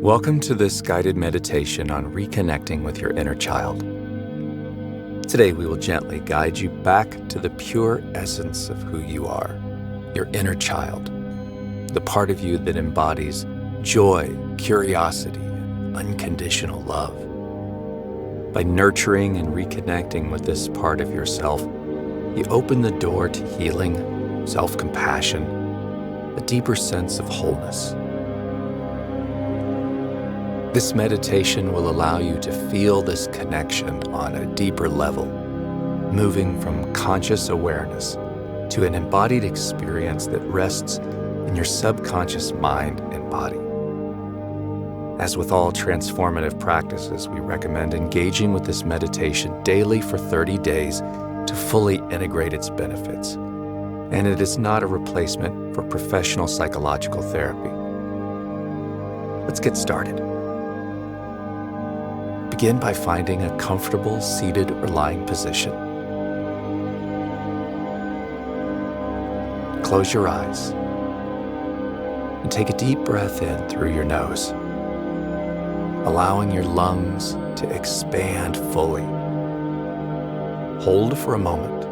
Welcome to this guided meditation on reconnecting with your inner child. Today we will gently guide you back to the pure essence of who you are, your inner child, the part of you that embodies joy, curiosity, and unconditional love. By nurturing and reconnecting with this part of yourself, you open the door to healing, self-compassion, a deeper sense of wholeness. This meditation will allow you to feel this connection on a deeper level, moving from conscious awareness to an embodied experience that rests in your subconscious mind and body. As with all transformative practices, we recommend engaging with this meditation daily for 30 days to fully integrate its benefits. And it is not a replacement for professional psychological therapy. Let's get started. Begin by finding a comfortable seated or lying position. Close your eyes and take a deep breath in through your nose, allowing your lungs to expand fully. Hold for a moment,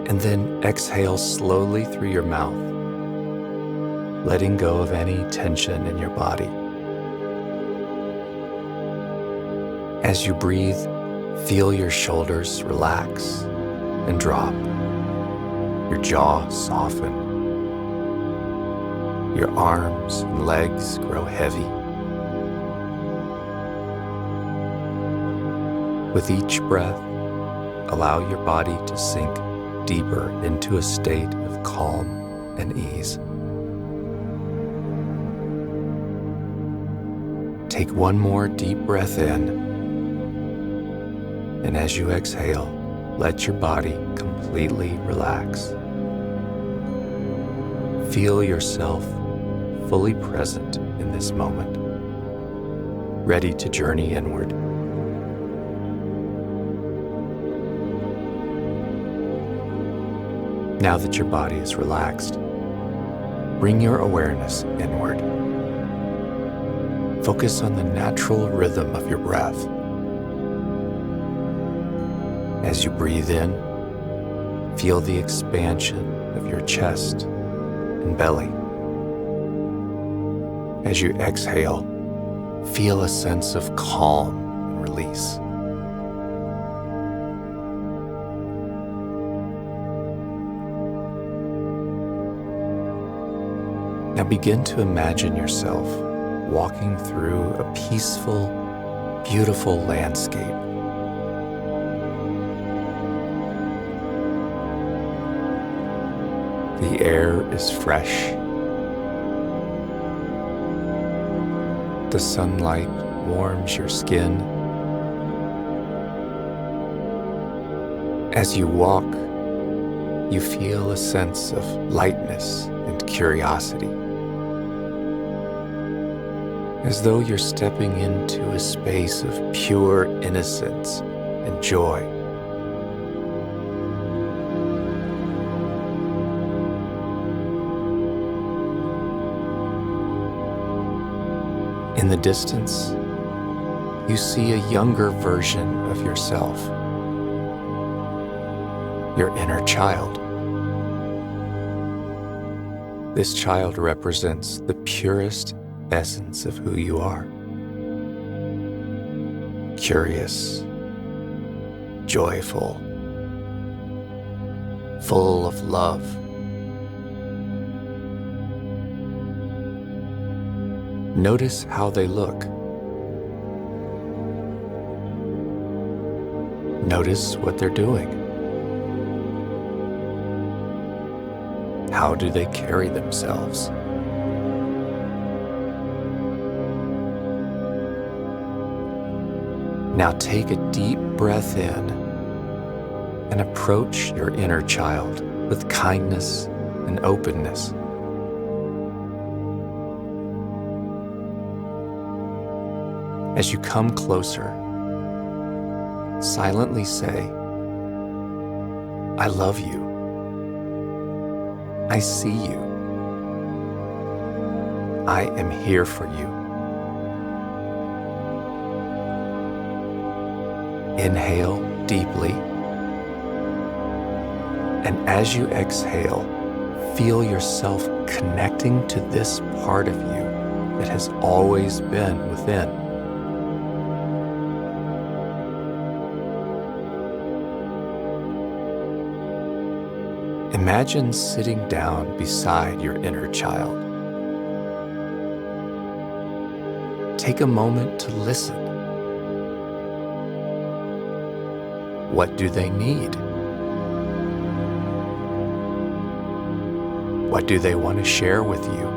and then exhale slowly through your mouth, letting go of any tension in your body. As you breathe, feel your shoulders relax and drop, your jaw soften, your arms and legs grow heavy. With each breath, allow your body to sink deeper into a state of calm and ease. Take one more deep breath in, and as you exhale, let your body completely relax. Feel yourself fully present in this moment, ready to journey inward. Now that your body is relaxed, bring your awareness inward. Focus on the natural rhythm of your breath. As you breathe in, feel the expansion of your chest and belly. As you exhale, feel a sense of calm and release. Now begin to imagine yourself walking through a peaceful, beautiful landscape. The air is fresh. The sunlight warms your skin. As you walk, you feel a sense of lightness and curiosity, as though you're stepping into a space of pure innocence and joy. In the distance, you see a younger version of yourself, your inner child. This child represents the purest essence of who you are. Curious, joyful, full of love. Notice how they look. Notice what they're doing. How do they carry themselves? Now take a deep breath in and approach your inner child with kindness and openness. As you come closer, silently say, "I love you. I see you. I am here for you. Inhale deeply, and as you exhale, feel yourself connecting to this part of you that has always been within. Imagine sitting down beside your inner child. Take a moment to listen. What do they need? What do they want to share with you?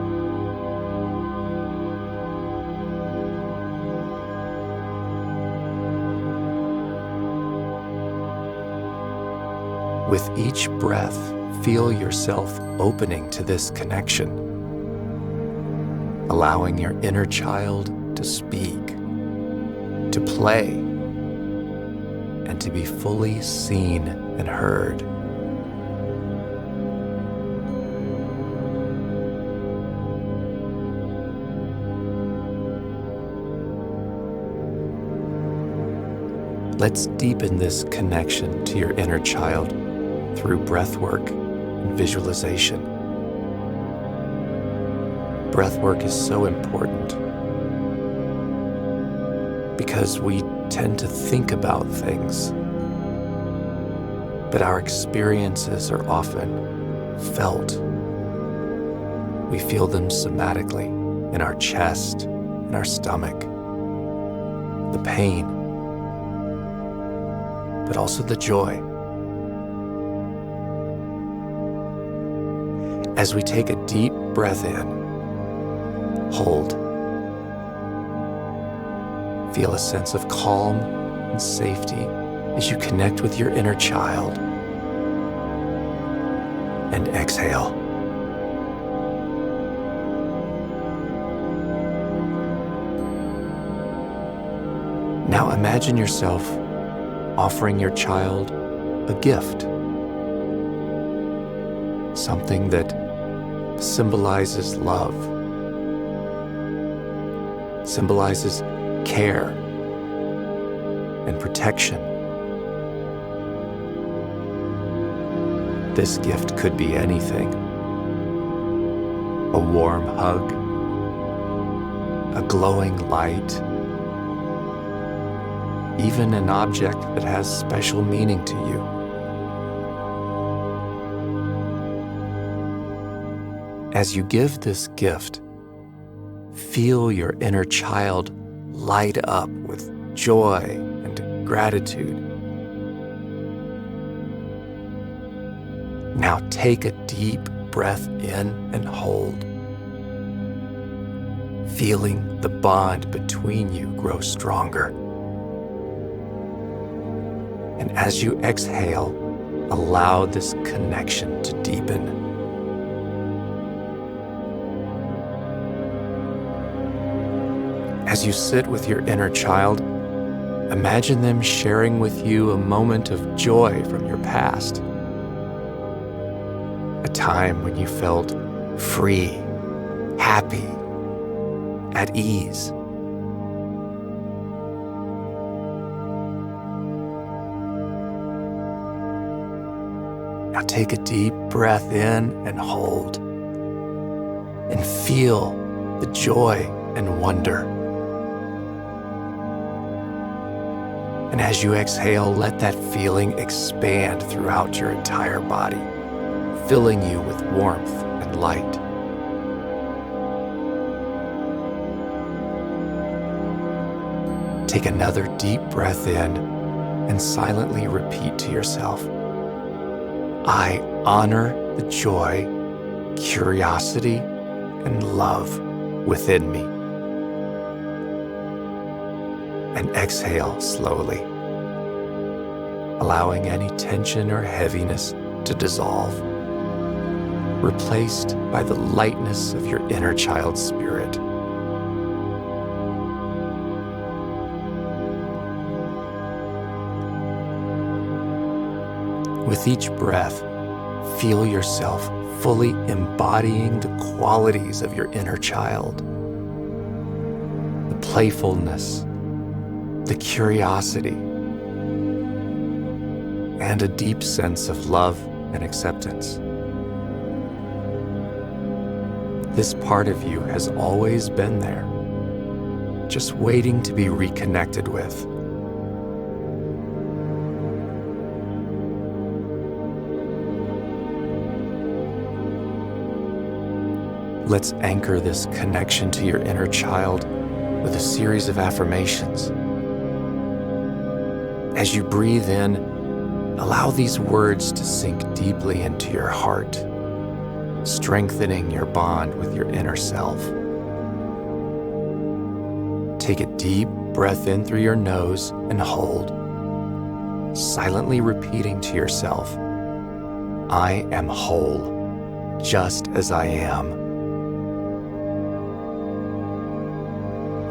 With each breath, feel yourself opening to this connection, allowing your inner child to speak, to play, and to be fully seen and heard. Let's deepen this connection to your inner child through breath work and visualization. Breath work is so important because we tend to think about things, but our experiences are often felt. We feel them somatically in our chest, in our stomach, the pain, but also the joy. As we take a deep breath in, hold. Feel a sense of calm and safety as you connect with your inner child. And exhale. Now imagine yourself offering your child a gift. Something that symbolizes love, symbolizes care and protection. This gift could be anything. A warm hug, a glowing light, even an object that has special meaning to you. As you give this gift, feel your inner child light up with joy and gratitude. Now take a deep breath in and hold, feeling the bond between you grow stronger. And as you exhale, allow this connection to deepen. As you sit with your inner child, imagine them sharing with you a moment of joy from your past. A time when you felt free, happy, at ease. Now take a deep breath in and hold, and feel the joy and wonder. And as you exhale, let that feeling expand throughout your entire body, filling you with warmth and light. Take another deep breath in and silently repeat to yourself, I honor the joy, curiosity, and love within me. And exhale slowly, allowing any tension or heaviness to dissolve, replaced by the lightness of your inner child's spirit. With each breath, Feel yourself fully embodying the qualities of your inner child. The playfulness, the curiosity, and a deep sense of love and acceptance. This part of you has always been there, just waiting to be reconnected with. Let's anchor this connection to your inner child with a series of affirmations. As you breathe in, allow these words to sink deeply into your heart, strengthening your bond with your inner self. Take a deep breath in through your nose and hold, silently repeating to yourself, "I am whole, just as I am."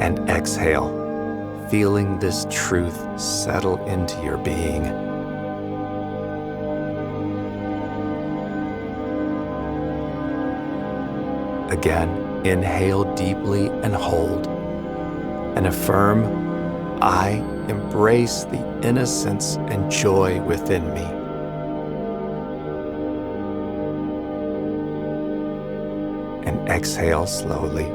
And exhale, feeling this truth settle into your being. Again, inhale deeply and hold, and affirm, "I embrace the innocence and joy within me." And exhale slowly,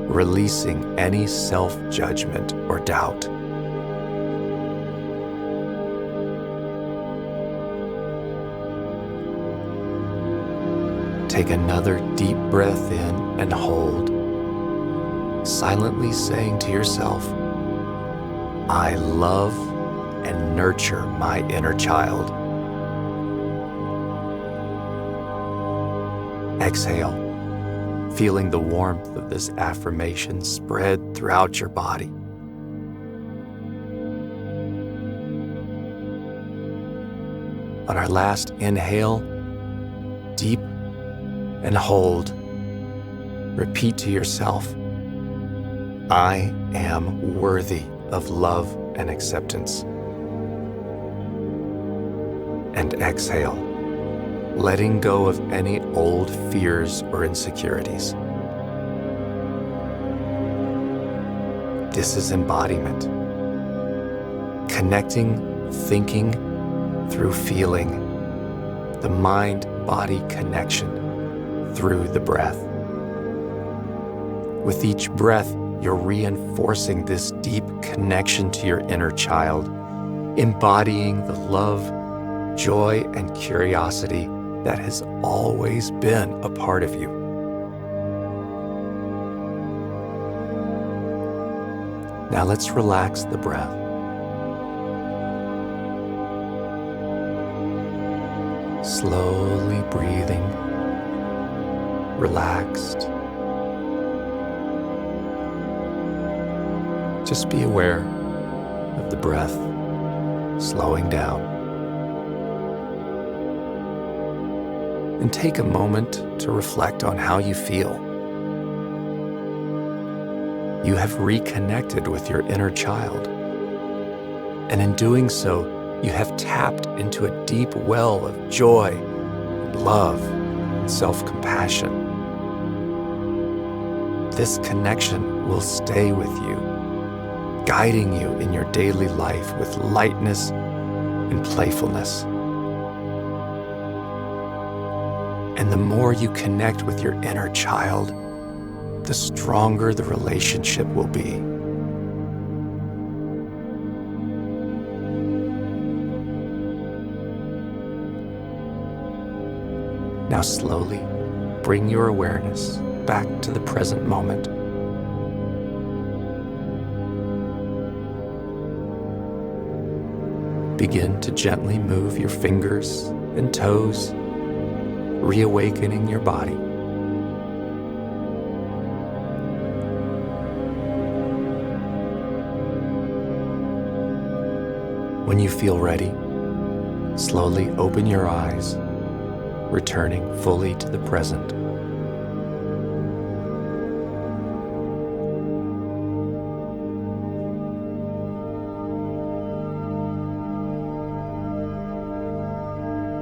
releasing any self-judgment or doubt. Take another deep breath in and hold, silently saying to yourself, "I love and nurture my inner child." Exhale, feeling the warmth of this affirmation spread throughout your body. On our last inhale, deep and hold. Repeat to yourself, "I am worthy of love and acceptance." And exhale, letting go of any old fears or insecurities. This is embodiment. Connecting, thinking through feeling, the mind-body connection through the breath. With each breath, you're reinforcing this deep connection to your inner child, embodying the love, joy, and curiosity that has always been a part of you. Now let's relax the breath. Slowly breathing, relaxed. Just be aware of the breath slowing down. And take a moment to reflect on how you feel. You have reconnected with your inner child. And in doing so, you have tapped into a deep well of joy, love, and self-compassion. This connection will stay with you, guiding you in your daily life with lightness and playfulness. And the more you connect with your inner child, the stronger the relationship will be. Now slowly bring your awareness back to the present moment. Begin to gently move your fingers and toes, reawakening your body. When you feel ready, slowly open your eyes, returning fully to the present.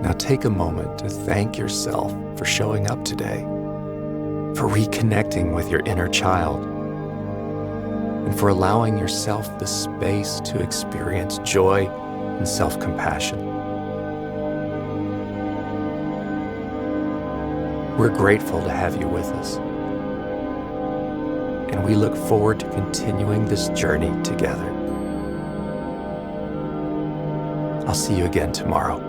Now take a moment to thank yourself for showing up today, for reconnecting with your inner child, and for allowing yourself the space to experience joy and self-compassion. We're grateful to have you with us, and we look forward to continuing this journey together. I'll see you again tomorrow.